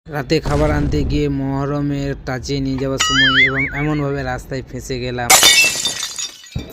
রাতে খাবার আনতে গিয়ে মহরমের টাচে নিয়ে যাওয়ার সময় এবং এমনভাবে রাস্তায় ফেঁসে গেলাম।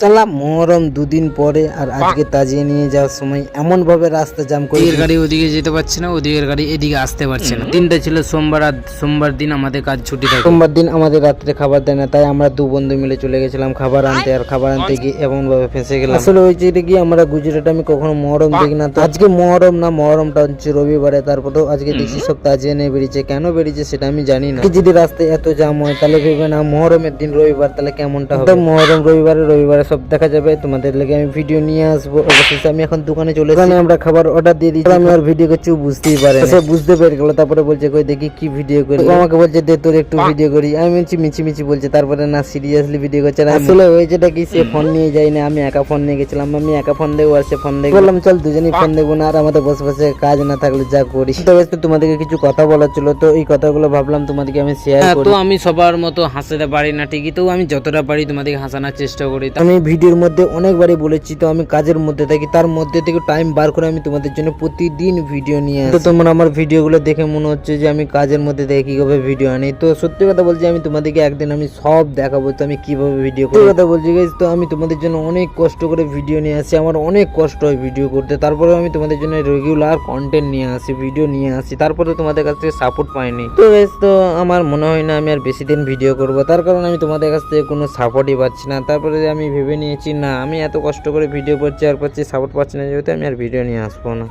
চালা মহরম দুদিন পরে আর আজকে তাজিয়ে নিয়ে যাওয়ার সময় এমন ভাবে রাস্তা জাম করে এদিকের গাড়ি ওদিকে যেতে পারছে না, ওদিকের গাড়ি এদিকে আসতে পারছে না। দিনটা ছিল সোমবার, আর সোমবার দিন আমাদের কাজ ছুটি থাকে। সোমবার দিন আমাদের রাত্রে খাবার দেয় না, তাই আমরা দু বন্ধু মিলে চলে গেছিলাম খাবার আনতে। আর খাবার আনতে গিয়ে এমন ভাবে ফেঁসে গেলাম। আসলে ওই যেটা কি আমরা গুজরাটে আমি কখনো মহরম দেখি না, তো আজকে মহরম না, মহরমটা হচ্ছে রবিবারে। তারপরেও আজকে দেখছি সব তাজিয়ে নিয়ে বেরিয়েছে। কেন বেরিয়েছে সেটা আমি জানি না। যদি রাস্তায় এত জাম হয় তাহলে ভেবে না মহরমের দিন রবিবার, তাহলে কেমনটা হবে। মহরম রবিবারে সব দেখা যাবে। তোমাদের লেগে আমি ভিডিও নিয়ে আসবো। অবশেষে আমি এখন দোকানে চলে এসেছি। আমরা খাবার অর্ডার দিয়ে দিচ্ছি। আমি আর ভিডিও করছি, বুঝতেই পারে সে বুঝতে পেরে গেল। তারপরে বলছে কই দেখি কি ভিডিও করি। আমাকে বলছে দে তোর একটু ভিডিও করি। আমি বলছি মিছি বলছে, তারপরে না সিরিয়াসলি ভিডিও করছে না। আসলে ওই যেটা কি সে ফোন নিয়ে যাই না, আমি একা ফোন নিয়ে গেছিলাম। আমি একা ফোন দেখবো আর সে ফোন দেখবো। বললাম চল দুজনেই ফোন দেখবো না, আর আমাদের বসে বসে কাজ না থাকলে যা করি। তো তোমাদেরকে কিছু কথা বলার ছিল, তো এই কথাগুলো ভাবলাম তোমাদেরকে আমি শেয়ার করি। তো আমি সবার মতো হাসাতে পারি না ঠিকই, তো আমি যতটা পারি তোমাদেরকে হাসানোর চেষ্টা করি। আমি ভিডিওর মধ্যে অনেকবারই বলেছি, তো আমি কাজের মধ্যে থাকি, তার মধ্যে থেকে টাইম বার করে আমি তোমাদের জন্য প্রতিদিন ভিডিও নিয়ে আসি। তো তোমরা আমার ভিডিওগুলো দেখে মনে হচ্ছে যে আমি কাজের মধ্যে থেকে কিভাবে ভিডিও আনি। তো সত্যি কথা বলছি, আমি তোমাদেরকে একদিন আমি সব দেখাবো তো আমি কিভাবে ভিডিও করি। কথা বলছি গাইস, তো আমি তোমাদের জন্য অনেক কষ্ট করে ভিডিও নিয়ে আসি। আমার অনেক কষ্ট হয় ভিডিও করতে, তারপরে আমি তোমাদের জন্য রেগুলার কন্টেন্ট নিয়ে আসি, ভিডিও নিয়ে আসি, তারপরে তোমাদের কাছ থেকে সাপোর্ট পাইনি। তো গাইস, তো আমার মনে হয় না আমি আর বেশি দিন ভিডিও করবো, তার কারণ আমি তোমাদের কাছ থেকে কোনো সাপোর্টই পাচ্ছি না। তারপরে আমি ভেবে নিয়েছি না, আমি এত কষ্ট করে ভিডিও করছি আর পাচ্ছি সাপোর্ট পাচ্ছি না, যেহেতু আমি আর ভিডিও নিয়ে আসবো না।